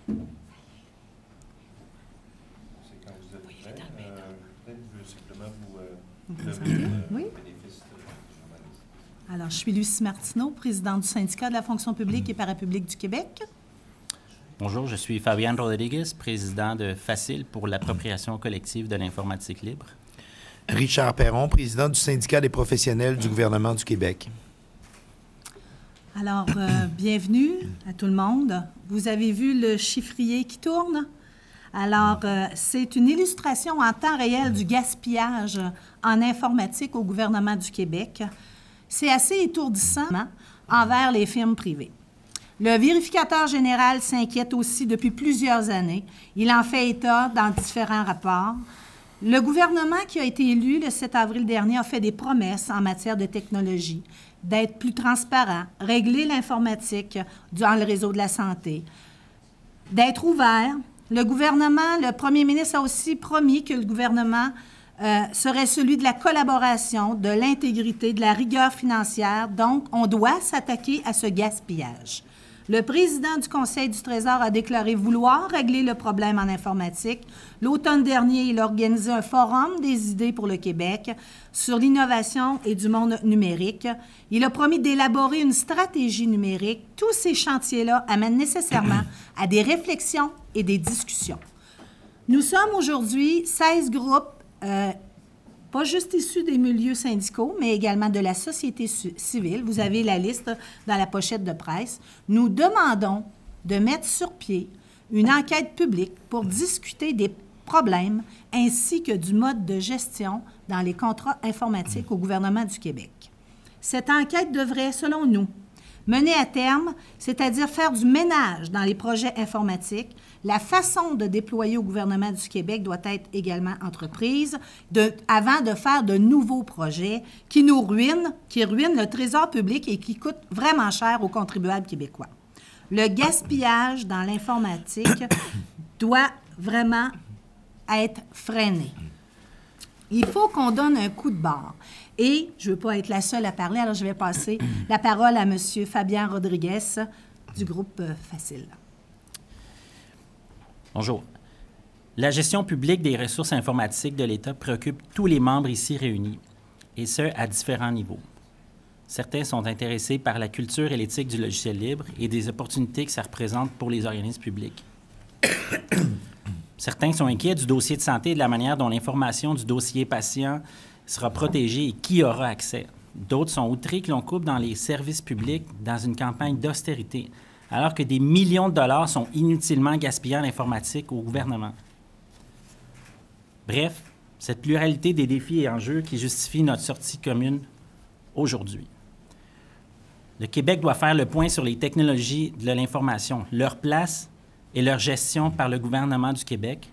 C'est quand vous êtes prêt. Peut-être que je veux simplement vous Oui. bénéfice du journaliste. Alors, je suis Lucie Martineau, présidente du syndicat de la fonction publique et parapublique du Québec. Bonjour, je suis Fabian Rodriguez, président de Facile pour l'appropriation collective de l'informatique libre. Richard Perron, président du syndicat des professionnels du gouvernement du Québec. Alors, bienvenue à tout le monde. Vous avez vu le chiffrier qui tourne? Alors, c'est une illustration en temps réel du gaspillage en informatique au gouvernement du Québec. C'est assez étourdissant envers les firmes privées. Le vérificateur général s'inquiète aussi depuis plusieurs années. Il en fait état dans différents rapports. Le gouvernement qui a été élu le 7 avril dernier a fait des promesses en matière de technologie, d'être plus transparent, régler l'informatique dans le réseau de la santé, d'être ouvert. Le gouvernement, le premier ministre a aussi promis que le gouvernement serait celui de la collaboration, de l'intégrité, de la rigueur financière. Donc, on doit s'attaquer à ce gaspillage. Le président du Conseil du Trésor a déclaré vouloir régler le problème en informatique. L'automne dernier, il a organisé un forum des idées pour le Québec sur l'innovation et du monde numérique. Il a promis d'élaborer une stratégie numérique. Tous ces chantiers-là amènent nécessairement à des réflexions et des discussions. Nous sommes aujourd'hui 16 groupes, pas juste issus des milieux syndicaux, mais également de la société civile. Vous avez la liste dans la pochette de presse. Nous demandons de mettre sur pied une enquête publique pour discuter des problèmes ainsi que du mode de gestion dans les contrats informatiques au gouvernement du Québec. Cette enquête devrait, selon nous, mener à terme, c'est-à-dire faire du ménage dans les projets informatiques. La façon de déployer au gouvernement du Québec doit être également entreprise avant de faire de nouveaux projets qui ruinent le trésor public et qui coûtent vraiment cher aux contribuables québécois. Le gaspillage dans l'informatique doit vraiment être freiné. Il faut qu'on donne un coup de barre. Et je ne veux pas être la seule à parler, alors je vais passer la parole à M. Fabian Rodriguez du groupe Facile. Bonjour. La gestion publique des ressources informatiques de l'État préoccupe tous les membres ici réunis, et ce, à différents niveaux. Certains sont intéressés par la culture et l'éthique du logiciel libre et des opportunités que ça représente pour les organismes publics. Certains sont inquiets du dossier de santé et de la manière dont l'information du dossier patient sera protégée et qui aura accès. D'autres sont outrés que l'on coupe dans les services publics dans une campagne d'austérité, alors que des millions de dollars sont inutilement gaspillés en informatique au gouvernement. Bref, cette pluralité des défis et enjeux qui justifie notre sortie commune aujourd'hui. Le Québec doit faire le point sur les technologies de l'information, leur place et leur gestion par le gouvernement du Québec.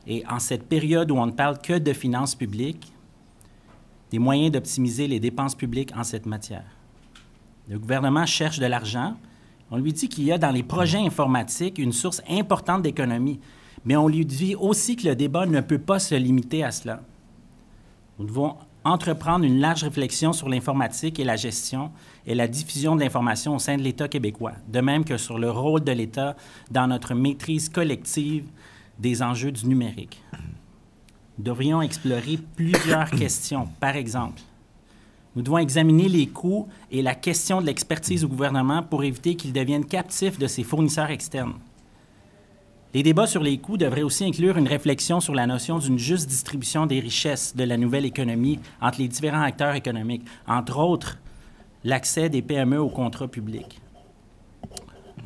Et en cette période où on ne parle que de finances publiques, des moyens d'optimiser les dépenses publiques en cette matière. Le gouvernement cherche de l'argent. On lui dit qu'il y a dans les projets informatiques une source importante d'économie, mais on lui dit aussi que le débat ne peut pas se limiter à cela. Nous devons entreprendre une large réflexion sur l'informatique et la gestion et la diffusion de l'information au sein de l'État québécois, de même que sur le rôle de l'État dans notre maîtrise collective des enjeux du numérique. Nous devrions explorer plusieurs questions. Par exemple, nous devons examiner les coûts et la question de l'expertise au gouvernement pour éviter qu'il devienne captif de ses fournisseurs externes. Les débats sur les coûts devraient aussi inclure une réflexion sur la notion d'une juste distribution des richesses de la nouvelle économie entre les différents acteurs économiques, entre autres l'accès des PME aux contrats publics.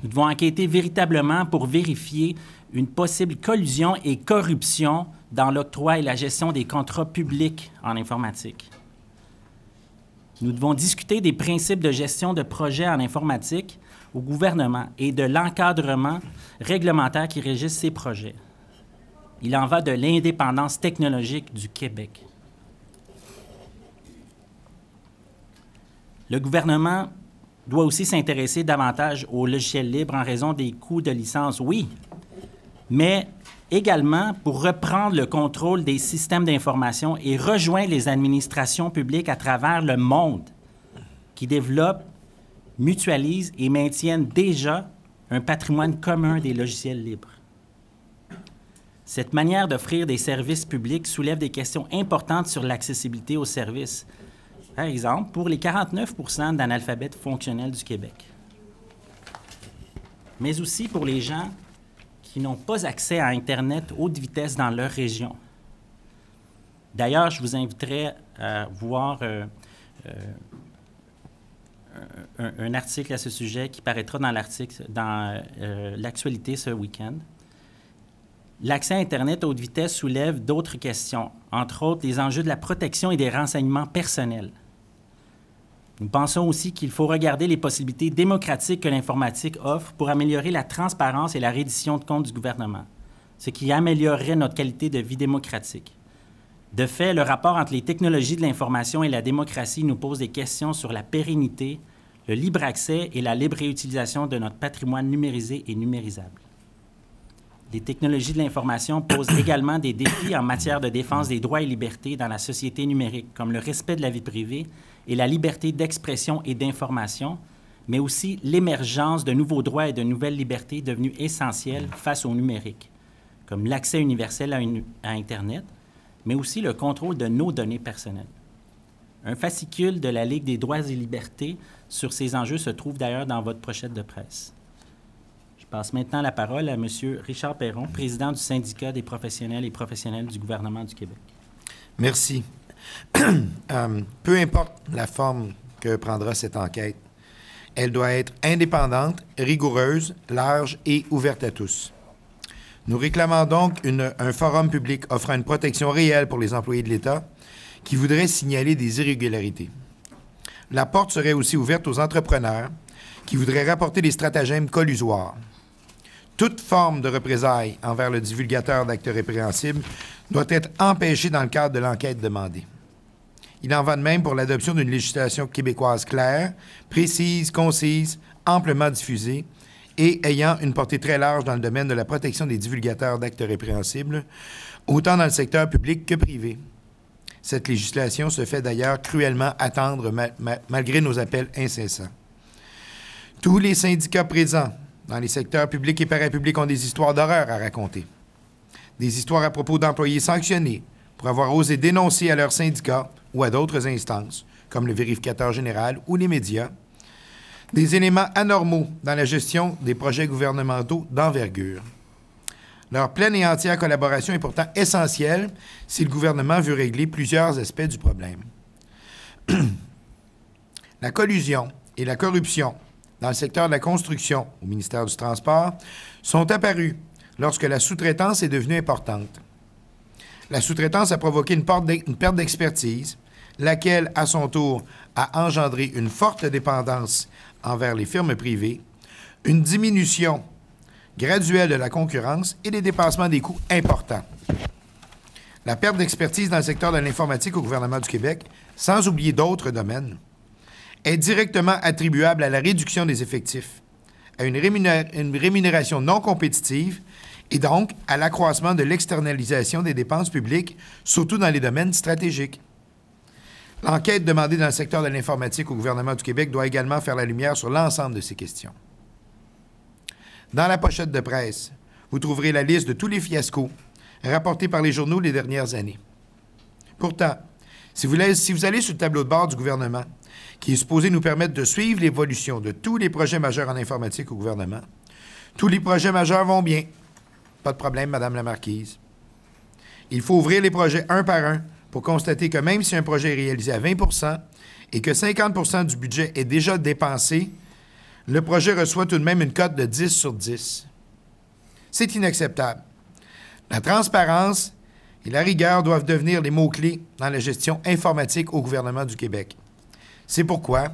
Nous devons enquêter véritablement pour vérifier une possible collusion et corruption dans l'octroi et la gestion des contrats publics en informatique. Nous devons discuter des principes de gestion de projets en informatique au gouvernement et de l'encadrement réglementaire qui régisse ces projets. Il en va de l'indépendance technologique du Québec. Le gouvernement doit aussi s'intéresser davantage aux logiciels libres en raison des coûts de licence, oui, mais également pour reprendre le contrôle des systèmes d'information et rejoindre les administrations publiques à travers le monde qui développent, mutualisent et maintiennent déjà un patrimoine commun des logiciels libres. Cette manière d'offrir des services publics soulève des questions importantes sur l'accessibilité aux services. Par exemple, pour les 49 % d'analphabètes fonctionnels du Québec, mais aussi pour les gens qui n'ont pas accès à Internet haute vitesse dans leur région. D'ailleurs, je vous inviterai à voir un article à ce sujet qui paraîtra dans l'actualité ce week-end. L'accès à Internet haute vitesse soulève d'autres questions, entre autres les enjeux de la protection et des renseignements personnels. Nous pensons aussi qu'il faut regarder les possibilités démocratiques que l'informatique offre pour améliorer la transparence et la reddition de comptes du gouvernement, ce qui améliorerait notre qualité de vie démocratique. De fait, le rapport entre les technologies de l'information et la démocratie nous pose des questions sur la pérennité, le libre accès et la libre réutilisation de notre patrimoine numérisé et numérisable. Les technologies de l'information posent également des défis en matière de défense des droits et libertés dans la société numérique, comme le respect de la vie privée et la liberté d'expression et d'information, mais aussi l'émergence de nouveaux droits et de nouvelles libertés devenues essentielles face au numérique, comme l'accès universel à Internet, mais aussi le contrôle de nos données personnelles. Un fascicule de la Ligue des droits et libertés sur ces enjeux se trouve d'ailleurs dans votre pochette de presse. Je passe maintenant la parole à M. Richard Perron, président du syndicat des professionnels et professionnelles du gouvernement du Québec. Merci. Peu importe la forme que prendra cette enquête, elle doit être indépendante, rigoureuse, large et ouverte à tous. Nous réclamons donc un forum public offrant une protection réelle pour les employés de l'État qui voudraient signaler des irrégularités. La porte serait aussi ouverte aux entrepreneurs qui voudraient rapporter des stratagèmes collusoires. Toute forme de représailles envers le divulgateur d'actes répréhensibles doit être empêchée dans le cadre de l'enquête demandée. Il en va de même pour l'adoption d'une législation québécoise claire, précise, concise, amplement diffusée et ayant une portée très large dans le domaine de la protection des divulgateurs d'actes répréhensibles, autant dans le secteur public que privé. Cette législation se fait d'ailleurs cruellement attendre malgré nos appels incessants. Tous les syndicats présents dans les secteurs publics et parapublics ont des histoires d'horreur à raconter. Des histoires à propos d'employés sanctionnés pour avoir osé dénoncer à leur syndicat ou à d'autres instances, comme le vérificateur général ou les médias, des éléments anormaux dans la gestion des projets gouvernementaux d'envergure. Leur pleine et entière collaboration est pourtant essentielle si le gouvernement veut régler plusieurs aspects du problème. La collusion et la corruption dans le secteur de la construction au ministère du Transport sont apparues lorsque la sous-traitance est devenue importante. La sous-traitance a provoqué une perte d'expertise, laquelle, à son tour, a engendré une forte dépendance envers les firmes privées, une diminution graduelle de la concurrence et des dépassements des coûts importants. La perte d'expertise dans le secteur de l'informatique au gouvernement du Québec, sans oublier d'autres domaines, est directement attribuable à la réduction des effectifs, à une rémunération non compétitive et donc à l'accroissement de l'externalisation des dépenses publiques, surtout dans les domaines stratégiques. L'enquête demandée dans le secteur de l'informatique au gouvernement du Québec doit également faire la lumière sur l'ensemble de ces questions. Dans la pochette de presse, vous trouverez la liste de tous les fiascos rapportés par les journaux les dernières années. Pourtant, si vous allez sur le tableau de bord du gouvernement, qui est supposé nous permettre de suivre l'évolution de tous les projets majeurs en informatique au gouvernement, tous les projets majeurs vont bien. Pas de problème, Madame la Marquise. Il faut ouvrir les projets un par un pour constater que même si un projet est réalisé à 20 % et que 50 % du budget est déjà dépensé, le projet reçoit tout de même une cote de 10 sur 10. C'est inacceptable. La transparence et la rigueur doivent devenir les mots-clés dans la gestion informatique au gouvernement du Québec. C'est pourquoi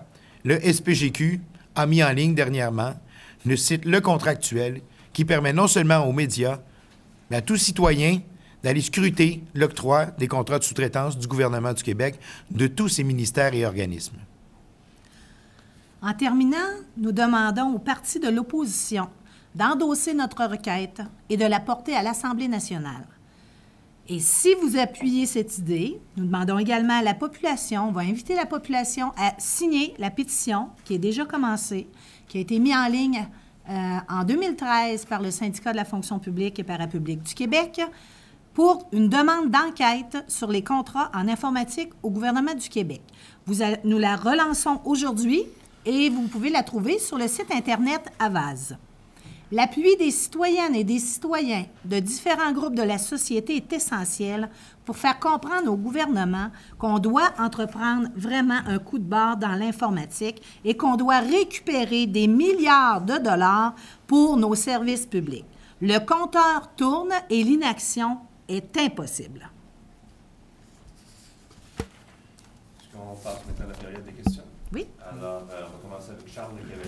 le SPGQ a mis en ligne dernièrement le site Le Contractuel qui permet non seulement aux médias, mais à tout citoyen d'aller scruter l'octroi des contrats de sous-traitance du gouvernement du Québec de tous ses ministères et organismes. En terminant, nous demandons aux partis de l'opposition d'endosser notre requête et de la porter à l'Assemblée nationale. Et si vous appuyez cette idée, nous demandons également à la population, on va inviter la population à signer la pétition qui est déjà commencée, qui a été mise en ligne en 2013 par le Syndicat de la fonction publique et parapublique du Québec pour une demande d'enquête sur les contrats en informatique au gouvernement du Québec. Nous la relançons aujourd'hui et vous pouvez la trouver sur le site Internet Avaz. L'appui des citoyennes et des citoyens de différents groupes de la société est essentiel pour faire comprendre au gouvernement qu'on doit entreprendre vraiment un coup de barre dans l'informatique et qu'on doit récupérer des milliards de dollars pour nos services publics. Le compteur tourne et l'inaction est impossible. Est-ce qu'on passe maintenant à la période des questions? Oui. Alors, on va commencer avec Charles de Québec.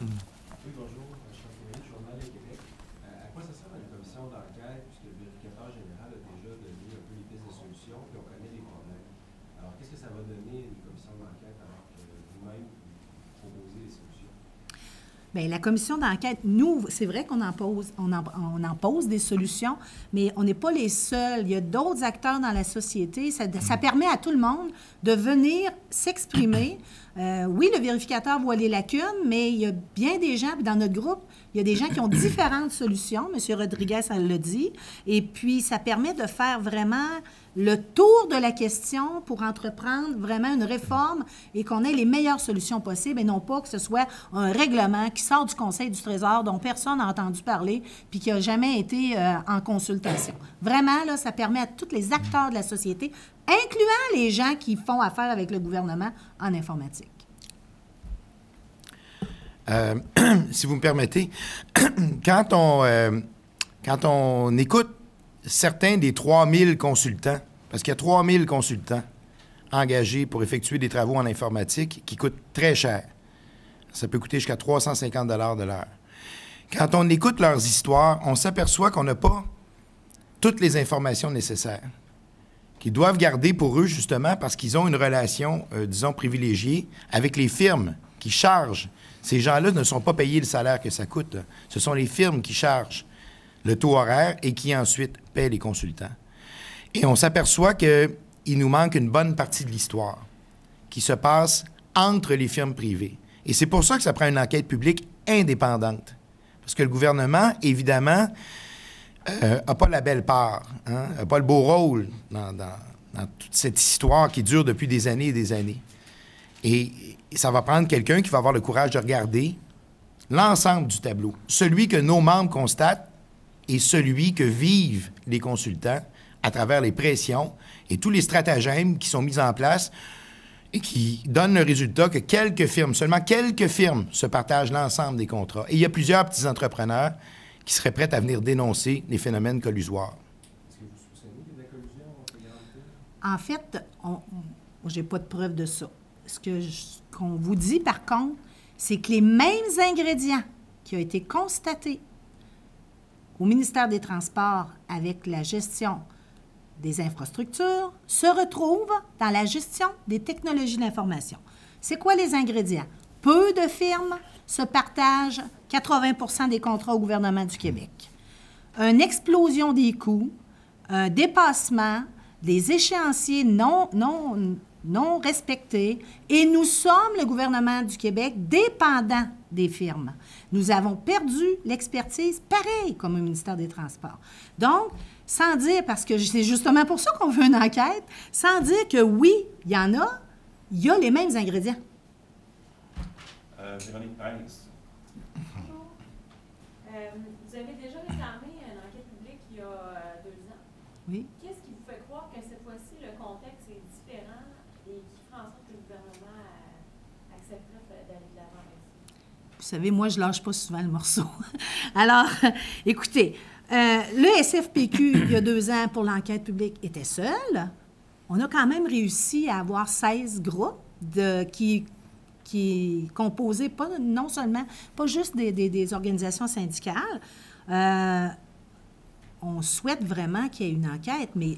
Oui, bonjour. Journal de Québec. À quoi ça sert une commission d'enquête, puisque le vérificateur général a déjà donné un peu les pistes de solutions, puis on connaît les problèmes. Alors, qu'est-ce que ça va donner, une commission d'enquête, alors que vous-même, vous proposez les solutions? Bien, la commission d'enquête, nous, c'est vrai qu'on en pose, on en pose des solutions, mais on n'est pas les seuls. Il y a d'autres acteurs dans la société. Ça permet à tout le monde de venir s'exprimer. Oui, le vérificateur voit les lacunes, mais il y a bien des gens, puis dans notre groupe, il y a des gens qui ont différentes solutions. M. Rodriguez, elle l'a dit. Et puis, ça permet de faire vraiment le tour de la question pour entreprendre vraiment une réforme et qu'on ait les meilleures solutions possibles et non pas que ce soit un règlement qui sort du Conseil du Trésor dont personne n'a entendu parler puis qui n'a jamais été en consultation. Vraiment, là, ça permet à tous les acteurs de la société, incluant les gens qui font affaire avec le gouvernement en informatique. Si vous me permettez, quand on écoute certains des 3000 consultants, parce qu'il y a 3000 consultants engagés pour effectuer des travaux en informatique qui coûtent très cher. Ça peut coûter jusqu'à 350 $ de l'heure. Quand on écoute leurs histoires, on s'aperçoit qu'on n'a pas toutes les informations nécessaires, qu'ils doivent garder pour eux, justement, parce qu'ils ont une relation, disons, privilégiée avec les firmes qui chargent. Ces gens-là ne sont pas payés le salaire que ça coûte. Ce sont les firmes qui chargent le taux horaire et qui ensuite paient les consultants. Et on s'aperçoit qu'il nous manque une bonne partie de l'histoire qui se passe entre les firmes privées. Et c'est pour ça que ça prend une enquête publique indépendante. Parce que le gouvernement, évidemment, n'a pas la belle part, n'a pas le beau rôle dans toute cette histoire qui dure depuis des années et des années. Et ça va prendre quelqu'un qui va avoir le courage de regarder l'ensemble du tableau, celui que nos membres constatent et celui que vivent les consultants à travers les pressions et tous les stratagèmes qui sont mis en place et qui donnent le résultat que quelques firmes, seulement quelques firmes, se partagent l'ensemble des contrats. Et il y a plusieurs petits entrepreneurs qui seraient prêts à venir dénoncer les phénomènes collusoires. Est-ce que vous soupçonnez qu'il y a de la collusion entre les grandes firmes? En fait, je n'ai pas de preuve de ça. Qu'on vous dit, par contre, c'est que les mêmes ingrédients qui ont été constatés au ministère des Transports avec la gestion des infrastructures se retrouvent dans la gestion des technologies de l'information. C'est quoi les ingrédients? Peu de firmes se partagent 80 des contrats au gouvernement du Québec. Une explosion des coûts, un dépassement, des échéanciers non respectés, et nous sommes, le gouvernement du Québec, dépendant des firmes. Nous avons perdu l'expertise, pareil comme au ministère des Transports. Donc, sans dire, parce que c'est justement pour ça qu'on veut une enquête, sans dire que oui, il y en a, il y a les mêmes ingrédients. Véronique Heinz. Bonjour. Vous avez déjà réclamé une enquête publique il y a 2 ans. Oui. Qu'est-ce qui vous fait croire que cette fois-ci, le contexte est différent et qui fera en sorte que le gouvernement accepterait d'aller de l'avant avec ça? Vous savez, moi, je lâche pas souvent le morceau. Alors, écoutez, le SFPQ, il y a 2 ans, pour l'enquête publique, était seul. On a quand même réussi à avoir 16 groupes qui composaient non seulement, pas juste des organisations syndicales. On souhaite vraiment qu'il y ait une enquête, mais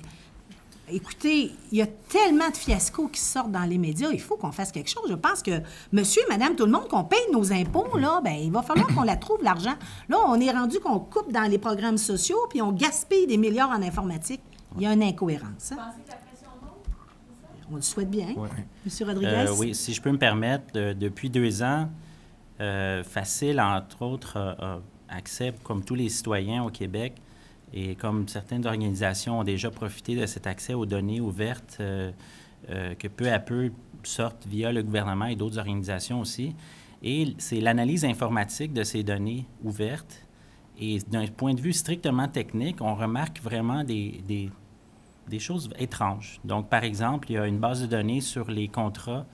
écoutez, il y a tellement de fiascos qui sortent dans les médias, il faut qu'on fasse quelque chose. Je pense que monsieur et madame, tout le monde, qu'on paye nos impôts, là, bien, il va falloir qu'on la trouve, l'argent. Là, on est rendu qu'on coupe dans les programmes sociaux, puis on gaspille des milliards en informatique. Il y a une incohérence. Vous pensez que la pression monte? On le souhaite bien. Ouais. Monsieur Rodriguez? Oui, si je peux me permettre, depuis 2 ans, Facile, entre autres, a accès, comme tous les citoyens au Québec, et comme certaines organisations ont déjà profité de cet accès aux données ouvertes que peu à peu sortent via le gouvernement et d'autres organisations aussi. Et c'est l'analyse informatique de ces données ouvertes. Et d'un point de vue strictement technique, on remarque vraiment des choses étranges. Donc, par exemple, il y a une base de données sur les contrats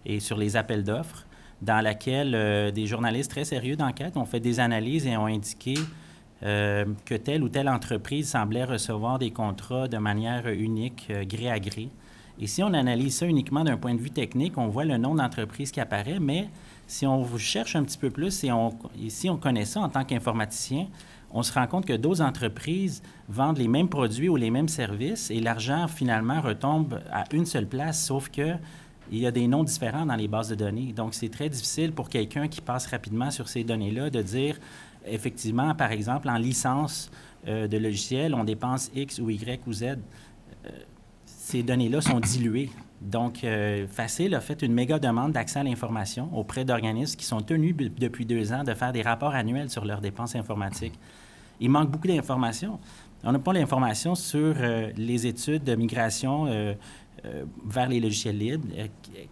et sur les appels d'offres dans laquelle des journalistes très sérieux d'enquête ont fait des analyses et ont indiqué que telle ou telle entreprise semblait recevoir des contrats de manière unique, gré à gré. Et si on analyse ça uniquement d'un point de vue technique, on voit le nom d'entreprise qui apparaît, mais si on cherche un petit peu plus et si on connaît ça en tant qu'informaticien, on se rend compte que d'autres entreprises vendent les mêmes produits ou les mêmes services et l'argent, finalement, retombe à une seule place, sauf que il y a des noms différents dans les bases de données. Donc, c'est très difficile pour quelqu'un qui passe rapidement sur ces données-là de dire, effectivement, par exemple, en licence de logiciel, on dépense X ou Y ou Z. Ces données-là sont diluées. Donc, Facile a fait une méga demande d'accès à l'information auprès d'organismes qui sont tenus depuis 2 ans de faire des rapports annuels sur leurs dépenses informatiques. Il manque beaucoup d'informations. On n'a pas l'information sur les études de migration vers les logiciels libres.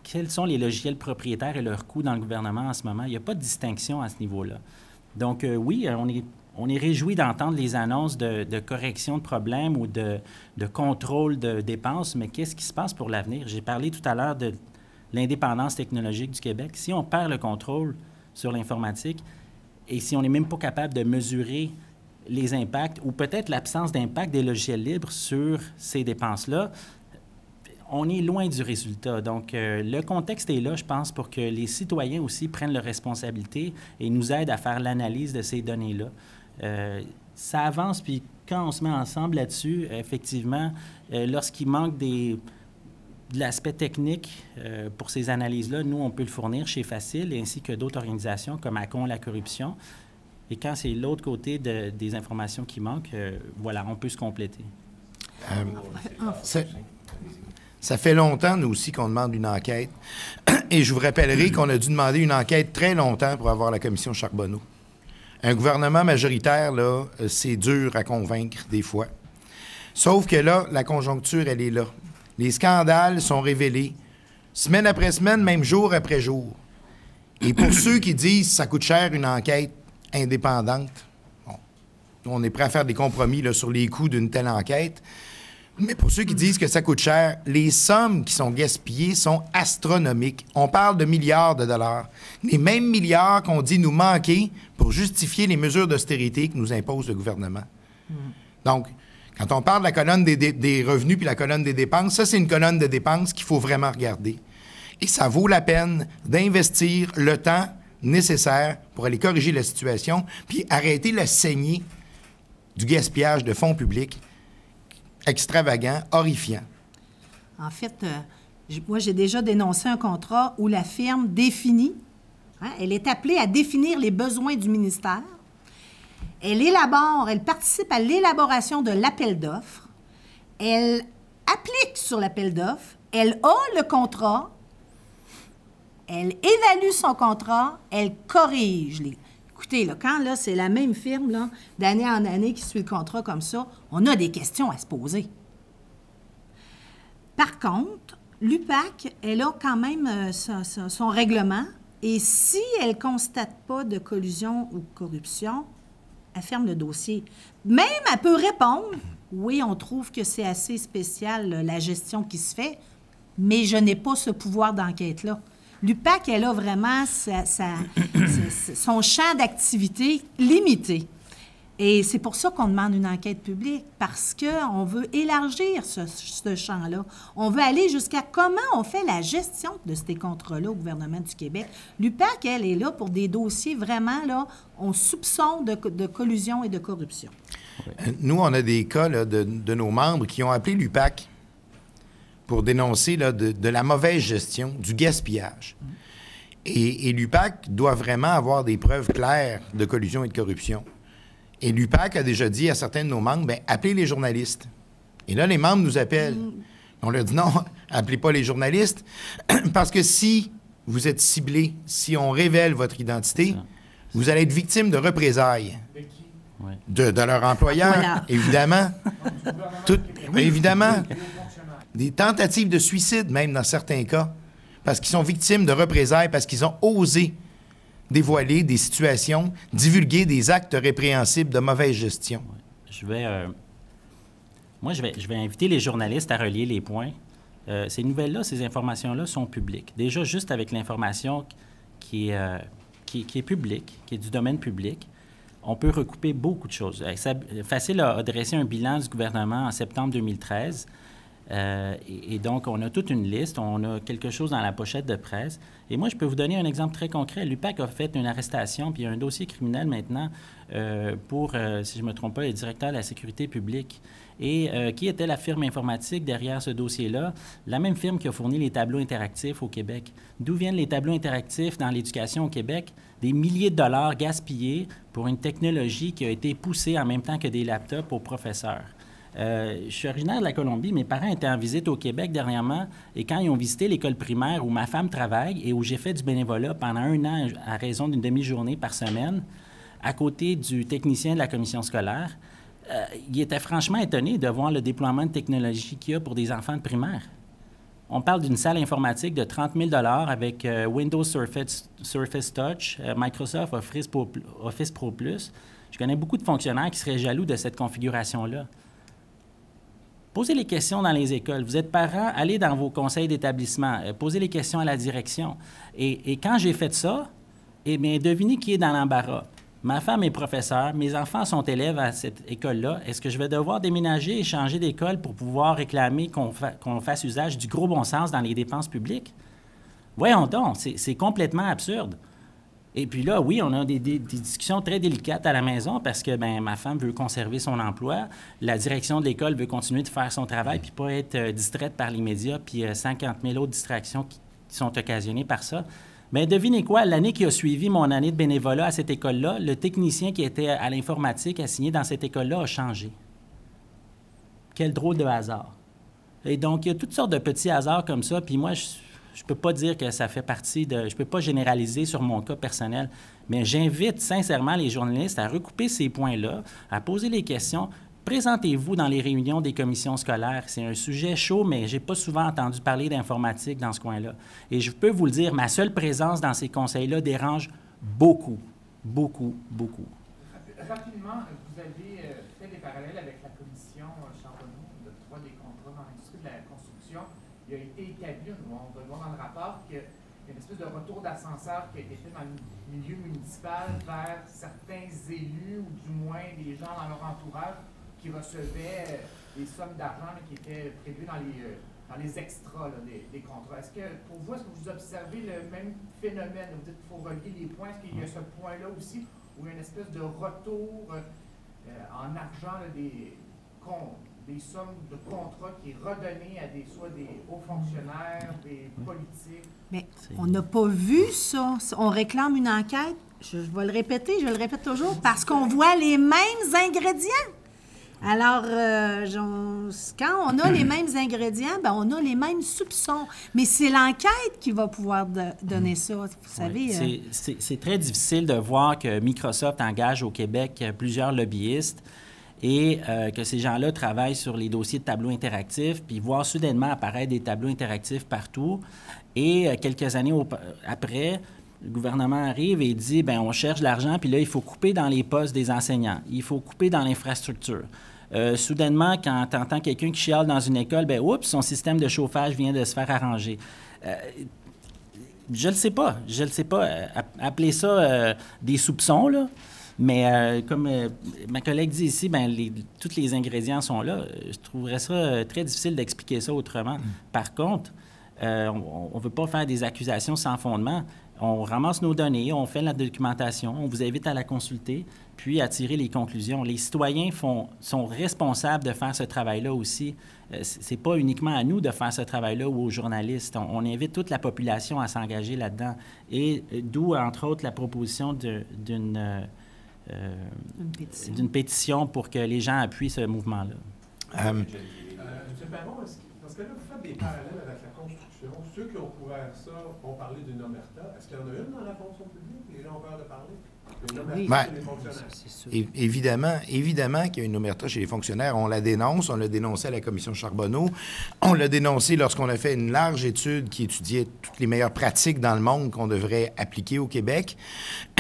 Quels sont les logiciels propriétaires et leurs coûts dans le gouvernement en ce moment? Il n'y a pas de distinction à ce niveau-là. Donc, oui, on est réjoui d'entendre les annonces de correction de problèmes ou de contrôle de dépenses, mais qu'est-ce qui se passe pour l'avenir? J'ai parlé tout à l'heure de l'indépendance technologique du Québec. Si on perd le contrôle sur l'informatique et si on n'est même pas capable de mesurer les impacts ou peut-être l'absence d'impact des logiciels libres sur ces dépenses-là, on est loin du résultat. Donc, le contexte est là, je pense, pour que les citoyens aussi prennent leurs responsabilités et nous aident à faire l'analyse de ces données-là. Ça avance, puis quand on se met ensemble là-dessus, effectivement, lorsqu'il manque de l'aspect technique pour ces analyses-là, nous, on peut le fournir chez Facile, ainsi que d'autres organisations comme ACON, la corruption. Et quand c'est l'autre côté des informations qui manquent, voilà, on peut se compléter. Ça fait longtemps, nous aussi, qu'on demande une enquête. Et je vous rappellerai qu'on a dû demander une enquête très longtemps pour avoir la commission Charbonneau. Un gouvernement majoritaire, là, c'est dur à convaincre des fois. Sauf que là, la conjoncture, elle est là. Les scandales sont révélés, semaine après semaine, même jour après jour. Et pour ceux qui disent que ça coûte cher une enquête indépendante, bon, on est prêt à faire des compromis là, sur les coûts d'une telle enquête. Mais pour ceux qui disent que ça coûte cher, les sommes qui sont gaspillées sont astronomiques. On parle de milliards de dollars. Les mêmes milliards qu'on dit nous manquer pour justifier les mesures d'austérité que nous impose le gouvernement. Donc, quand on parle de la colonne des revenus puis la colonne des dépenses, ça, c'est une colonne de dépenses qu'il faut vraiment regarder. Et ça vaut la peine d'investir le temps nécessaire pour aller corriger la situation puis arrêter la saignée du gaspillage de fonds publics extravagant, horrifiant. En fait, moi, j'ai déjà dénoncé un contrat où la firme définit, elle est appelée à définir les besoins du ministère. Elle participe à l'élaboration de l'appel d'offres. Elle applique sur l'appel d'offres. Elle a le contrat. Elle évalue son contrat. Elle corrige les... Écoutez, là, quand là, c'est la même firme, là, d'année en année qui suit le contrat comme ça, on a des questions à se poser. Par contre, l'UPAC, elle a quand même son règlement, et si elle ne constate pas de collusion ou de corruption, elle ferme le dossier. Même, elle peut répondre, oui, on trouve que c'est assez spécial, la gestion qui se fait, mais je n'ai pas ce pouvoir d'enquête-là. L'UPAC, elle a vraiment son champ d'activité limité. Et c'est pour ça qu'on demande une enquête publique, parce qu'on veut élargir ce champ-là. On veut aller jusqu'à comment on fait la gestion de ces contrats-là au gouvernement du Québec. L'UPAC, elle est là pour des dossiers vraiment, là, on soupçonne de collusion et de corruption. Nous, on a des cas là, de nos membres qui ont appelé l'UPAC pour dénoncer là, de la mauvaise gestion, du gaspillage. Et l'UPAC doit vraiment avoir des preuves claires de collusion et de corruption. Et l'UPAC a déjà dit à certains de nos membres, bien, appelez les journalistes. Et là, les membres nous appellent. On leur dit non, appelez pas les journalistes, parce que si vous êtes ciblé. Si on révèle votre identité, Ça. vous allez être victime de représailles. De qui? Ouais. De leur employeur, Voilà. évidemment. Du gouvernement Tout- du Québec. évidemment. Des fonctionnaires. Des tentatives de suicide, même dans certains cas, parce qu'ils sont victimes de représailles, parce qu'ils ont osé dévoiler des situations, divulguer des actes répréhensibles de mauvaise gestion. Je vais inviter les journalistes à relier les points. Ces nouvelles-là, ces informations-là sont publiques. Déjà, juste avec l'information qui est publique, qui est du domaine public, on peut recouper beaucoup de choses. Facile a dressé un bilan du gouvernement en septembre 2013. Et donc, on a toute une liste. On a quelque chose dans la pochette de presse. Et moi, je peux vous donner un exemple très concret. L'UPAC a fait une arrestation, puis il y a un dossier criminel maintenant pour, si je ne me trompe pas, le directeur de la sécurité publique. Et qui était la firme informatique derrière ce dossier-là? La même firme qui a fourni les tableaux interactifs au Québec. D'où viennent les tableaux interactifs dans l'éducation au Québec? Des milliers de dollars gaspillés pour une technologie qui a été poussée en même temps que des laptops aux professeurs. Je suis originaire de la Colombie. Mes parents étaient en visite au Québec dernièrement et quand ils ont visité l'école primaire où ma femme travaille et où j'ai fait du bénévolat pendant 1 an à raison d'une demi-journée par semaine, à côté du technicien de la commission scolaire, ils étaient franchement étonnés de voir le déploiement de technologie qu'il y a pour des enfants de primaire. On parle d'une salle informatique de 30 000 avec Windows Surface Touch, Microsoft Office Pro Plus. Je connais beaucoup de fonctionnaires qui seraient jaloux de cette configuration-là. Posez les questions dans les écoles. Vous êtes parents, allez dans vos conseils d'établissement, posez les questions à la direction. Et quand j'ai fait ça, eh bien, devinez qui est dans l'embarras. Ma femme est professeure, mes enfants sont élèves à cette école-là. Est-ce que je vais devoir déménager et changer d'école pour pouvoir réclamer qu'on fasse usage du gros bon sens dans les dépenses publiques? Voyons donc, c'est complètement absurde. Et puis là, oui, on a des discussions très délicates à la maison parce que ma femme veut conserver son emploi, la direction de l'école veut continuer de faire son travail puis pas être distraite par les médias puis 50 000 autres distractions qui sont occasionnées par ça. Mais devinez quoi, l'année qui a suivi mon année de bénévolat à cette école-là, le technicien qui était à l'informatique assigné dans cette école-là a changé. Quel drôle de hasard. Et donc, il y a toutes sortes de petits hasards comme ça, puis moi, je ne peux pas dire que ça fait partie de... Je ne peux pas généraliser sur mon cas personnel, mais j'invite sincèrement les journalistes à recouper ces points-là, à poser les questions. Présentez-vous dans les réunions des commissions scolaires. C'est un sujet chaud, mais je n'ai pas souvent entendu parler d'informatique dans ce coin-là. Et je peux vous le dire, ma seule présence dans ces conseils-là dérange beaucoup, beaucoup, beaucoup. Rapidement, vous avez fait des parallèles avec la commission Charbonneau de droit des contrats dans l'industrie de la construction. Il a été établi, on va le voir dans le rapport, qu'il y a une espèce de retour d'ascenseur qui a été fait dans le milieu municipal vers certains élus ou du moins des gens dans leur entourage qui recevaient des sommes d'argent qui étaient prévues dans les extras là, des contrats. Est-ce que, pour vous, est-ce que vous observez le même phénomène? Vous dites qu'il faut relier les points. Est-ce qu'il y a ce point-là aussi où il y a une espèce de retour en argent là, des sommes de contrats qui est redonné à soit des hauts fonctionnaires, des politiques? Mais on n'a pas vu ça. On réclame une enquête. Je vais le répéter, je le répète toujours, parce qu'on voit les mêmes ingrédients. Alors, quand on a les mêmes ingrédients, on a les mêmes soupçons. Mais c'est l'enquête qui va pouvoir donner ça. Vous savez. Oui, c'est très difficile de voir que Microsoft engage au Québec plusieurs lobbyistes et que ces gens-là travaillent sur les dossiers de tableaux interactifs, puis voir soudainement apparaître des tableaux interactifs partout. Et quelques années après, le gouvernement arrive et dit, on cherche de l'argent, puis là, il faut couper dans les postes des enseignants. Il faut couper dans l'infrastructure. Soudainement, quand tu entends quelqu'un qui chiale dans une école, oups, son système de chauffage vient de se faire arranger. Je ne le sais pas. Appelez ça des soupçons, là. Mais comme ma collègue dit ici, tous les ingrédients sont là. Je trouverais ça très difficile d'expliquer ça autrement. Par contre, on ne veut pas faire des accusations sans fondement. On ramasse nos données, on fait la documentation, on vous invite à la consulter, puis à tirer les conclusions. Les citoyens sont responsables de faire ce travail-là aussi. Ce n'est pas uniquement à nous de faire ce travail-là ou aux journalistes. On invite toute la population à s'engager là-dedans. Et d'où, entre autres, la proposition d'une pétition pour que les gens appuient ce mouvement-là. M. Perron, est-ce que Parce que là, vous faites des parallèles avec la construction. Ceux qui ont couvert ça ont parlé d'une omerta. Est-ce qu'il y en a une dans la fonction publique? Les gens ont peur de parler. Une omerta chez les fonctionnaires. Évidemment qu'il y a une omerta chez les fonctionnaires. On la dénonce. On l'a dénoncé à la commission Charbonneau. On l'a dénoncé lorsqu'on a fait une large étude qui étudiait toutes les meilleures pratiques dans le monde qu'on devrait appliquer au Québec.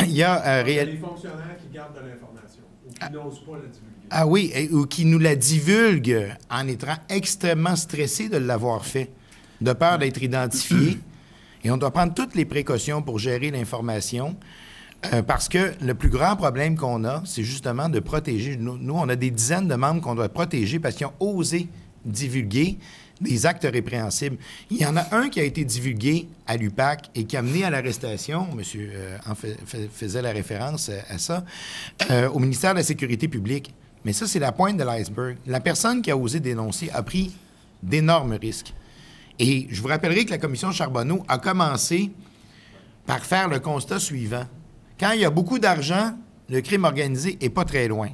Il y a les fonctionnaires qui gardent de l'information ou qui n'osent pas la divulguer. Ah oui, ou qui nous la divulguent en étant extrêmement stressés de l'avoir fait, de peur d'être identifiés. Et on doit prendre toutes les précautions pour gérer l'information. Parce que le plus grand problème qu'on a, c'est justement de protéger. Nous, on a des dizaines de membres qu'on doit protéger parce qu'ils ont osé divulguer des actes répréhensibles. Il y en a un qui a été divulgué à l'UPAC et qui a mené à l'arrestation, monsieur faisait la référence à ça, au ministère de la Sécurité publique. Mais ça, c'est la pointe de l'iceberg. La personne qui a osé dénoncer a pris d'énormes risques. Et je vous rappellerai que la commission Charbonneau a commencé par faire le constat suivant. Quand il y a beaucoup d'argent, le crime organisé n'est pas très loin.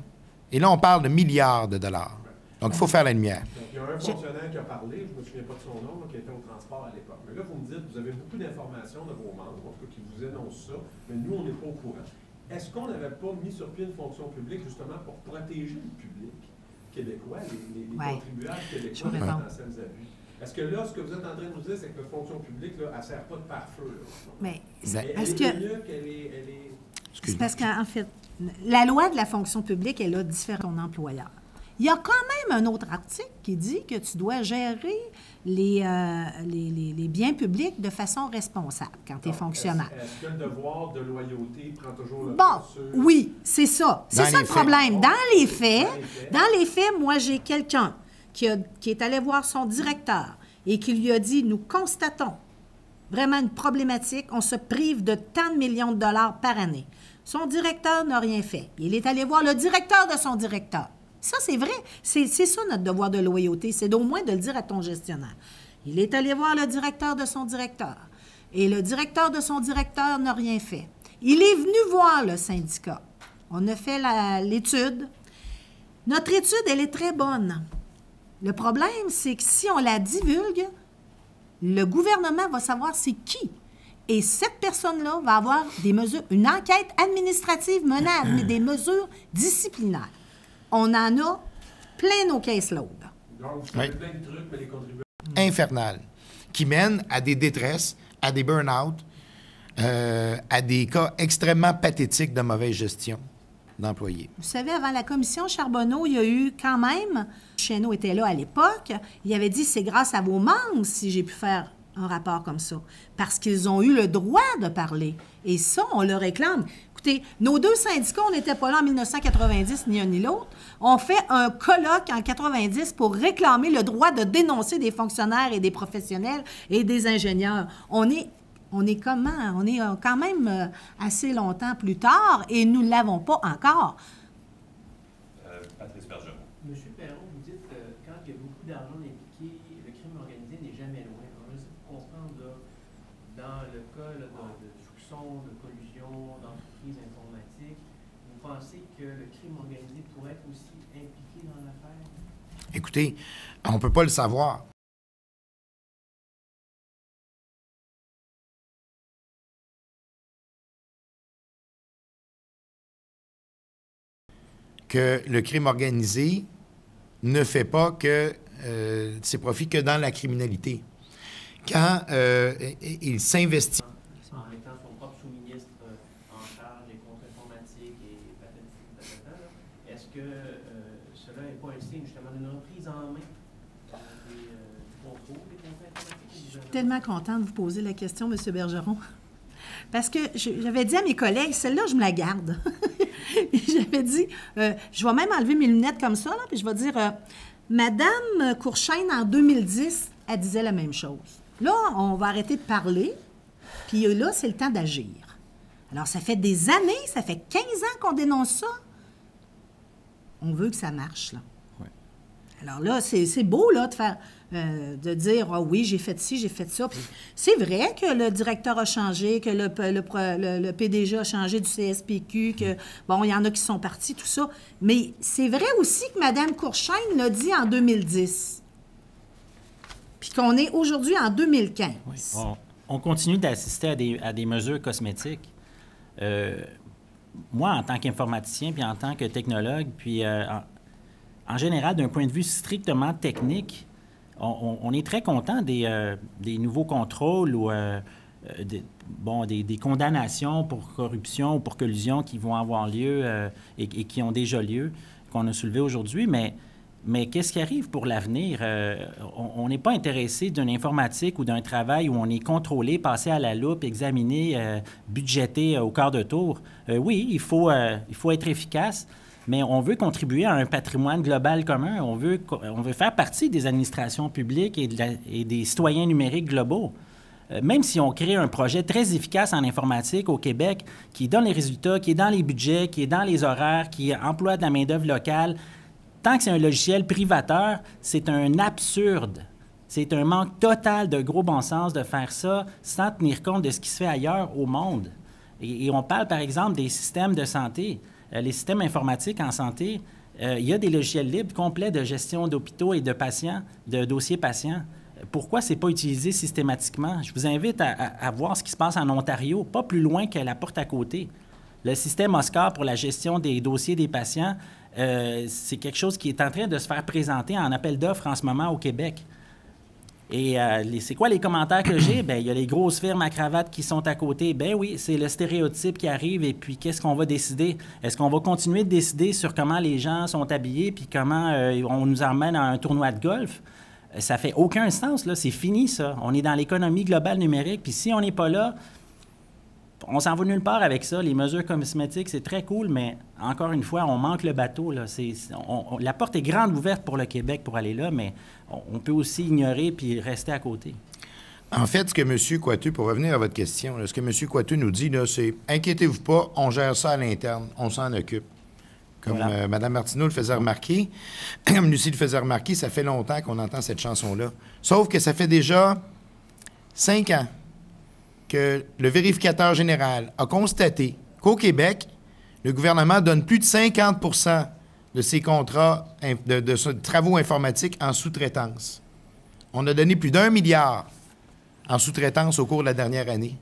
Et là, on parle de milliards de dollars. Donc, il faut faire la lumière. Donc, il y a un fonctionnaire qui a parlé, je ne me souviens pas de son nom, qui était au transport à l'époque. Mais là, vous me dites, vous avez beaucoup d'informations de vos membres, en tout cas, qui vous énoncent ça, mais nous, on n'est pas au courant. Est-ce qu'on n'avait pas mis sur pied une fonction publique justement pour protéger le public québécois, les contribuables québécois de potentiels abus? Est-ce que là, ce que vous êtes en train de nous dire, c'est que la fonction publique, là, elle ne sert pas de pare-feu? Mais est-ce mieux qu'elle est... C'est parce qu'en fait, la loi de la fonction publique, elle a différents employeurs. Il y a quand même un autre article qui dit que tu dois gérer les biens publics de façon responsable quand tu es fonctionnaire. Est-ce que le devoir de loyauté prend toujours le oui, c'est ça. C'est ça le problème. Dans les faits, moi, j'ai quelqu'un qui est allé voir son directeur et qui lui a dit, nous constatons vraiment une problématique, on se prive de tant de millions de dollars par année. Son directeur n'a rien fait. Il est allé voir le directeur de son directeur. Ça, c'est vrai. C'est ça notre devoir de loyauté, c'est d'au moins de le dire à ton gestionnaire. Il est allé voir le directeur de son directeur. Et le directeur de son directeur n'a rien fait. Il est venu voir le syndicat. On a fait l'étude. Notre étude, elle est très bonne. Le problème, c'est que si on la divulgue, le gouvernement va savoir c'est qui. Et cette personne-là va avoir des mesures, une enquête administrative menée des mesures disciplinaires. On en a plein nos caseloads. Donc, vous avez plein de trucs, mais les contribuables... Infernales, qui mènent à des détresses, à des burn-out, à des cas extrêmement pathétiques de mauvaise gestion d'employés. Vous savez, avant la commission Charbonneau, il y a eu quand même, Chesneau était là à l'époque, il avait dit, c'est grâce à vos membres si j'ai pu faire un rapport comme ça, parce qu'ils ont eu le droit de parler. Et ça, on le réclame. Écoutez, nos deux syndicats, on n'était pas là en 1990, ni un ni l'autre. On fait un colloque en 90 pour réclamer le droit de dénoncer des fonctionnaires et des professionnels et des ingénieurs. On est quand même assez longtemps plus tard et nous ne l'avons pas encore. Patrice Bergeron. Monsieur Perron, vous dites que quand il y a beaucoup d'argent impliqué, le crime organisé n'est jamais loin. On essaie de comprendre, là, dans le cas là, de soupçons, de collusion, d'entreprise informatique, vous pensez que le crime organisé pourrait être aussi impliqué dans l'affaire? Écoutez, on ne peut pas le savoir. Que le crime organisé ne fait pas que ses profits que dans la criminalité. Quand il s'investit... En mettant son propre sous-ministre en charge des comptes informatiques et patata, est-ce que cela n'est pas un signe justement d'une reprise en main du contrôle des comptes informatiques? Je suis tellement contente de vous poser la question, M. Bergeron. Parce que j'avais dit à mes collègues, celle-là, je me la garde. J'avais dit, je vais même enlever mes lunettes comme ça, là, puis je vais dire, Madame Courchaine, en 2010, elle disait la même chose. Là, on va arrêter de parler, puis là, c'est le temps d'agir. Alors, ça fait des années, ça fait 15 ans qu'on dénonce ça. On veut que ça marche, là. Ouais. Alors là, c'est beau, là, de dire, ah oui, j'ai fait ci, j'ai fait ça. Puis c'est vrai que le directeur a changé, que le PDG a changé du CSPQ, que, bon, il y en a qui sont partis, tout ça. Mais c'est vrai aussi que Mme Courchaine l'a dit en 2010. puis qu'on est aujourd'hui en 2015. Oui. On continue d'assister à des mesures cosmétiques. Moi, en tant qu'informaticien, puis en tant que technologue, puis en général, d'un point de vue strictement technique, on est très content des nouveaux contrôles ou des condamnations pour corruption ou pour collusion qui vont avoir lieu et qui ont déjà lieu, qu'on a soulevées aujourd'hui, mais qu'est-ce qui arrive pour l'avenir? On n'est pas intéressé d'une informatique ou d'un travail où on est contrôlé, passé à la loupe, examiné, budgété au quart de tour. Oui, il faut être efficace, mais on veut contribuer à un patrimoine global commun. On veut faire partie des administrations publiques et des citoyens numériques globaux. Même si on crée un projet très efficace en informatique au Québec, qui donne les résultats, qui est dans les budgets, qui est dans les horaires, qui emploie de la main-d'œuvre locale, tant que c'est un logiciel privateur, c'est un absurde. C'est un manque total de gros bon sens de faire ça sans tenir compte de ce qui se fait ailleurs au monde. Et on parle, par exemple, des systèmes de santé. Les systèmes informatiques en santé, il y a des logiciels libres complets de gestion d'hôpitaux et de patients, de dossiers patients. Pourquoi ce n'est pas utilisé systématiquement? Je vous invite à voir ce qui se passe en Ontario, pas plus loin que la porte à côté. Le système OSCAR pour la gestion des dossiers des patients, c'est quelque chose qui est en train de se faire présenter en appel d'offres en ce moment au Québec. Et c'est quoi les commentaires que j'ai? Bien, il y a les grosses firmes à cravate qui sont à côté. Bien oui, c'est le stéréotype qui arrive. Et puis, qu'est-ce qu'on va décider? Est-ce qu'on va continuer de décider sur comment les gens sont habillés puis comment on nous emmène à un tournoi de golf? Ça fait aucun sens, là. C'est fini, ça. On est dans l'économie globale numérique. Puis si on n'est pas là, on s'en va nulle part avec ça. Les mesures cosmétiques, c'est très cool, mais encore une fois, on manque le bateau, là. La porte est grande ouverte pour le Québec pour aller là, mais on peut aussi ignorer puis rester à côté. En fait, ce que M. Coiteux, pour revenir à votre question, là, ce que M. Coiteux nous dit, là, c'est « Inquiétez-vous pas, on gère ça à l'interne, on s'en occupe ». Comme voilà. Mme Martineau le faisait remarquer, comme Lucie le faisait remarquer, ça fait longtemps qu'on entend cette chanson-là. Sauf que ça fait déjà 5 ans que le vérificateur général a constaté qu'au Québec, le gouvernement donne plus de 50 de ses contrats de travaux informatiques en sous-traitance. On a donné plus d'1 milliard en sous-traitance au cours de la dernière année.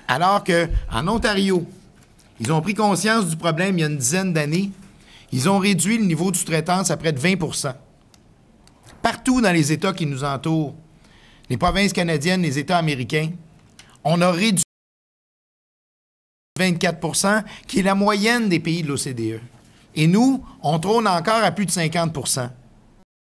Alors qu'en Ontario, ils ont pris conscience du problème il y a une dizaine d'années. Ils ont réduit le niveau de sous-traitance à près de 20 % Partout dans les États qui nous entourent, les provinces canadiennes, les États américains, on a réduit 24 % qui est la moyenne des pays de l'OCDE. Et nous, on trône encore à plus de 50 %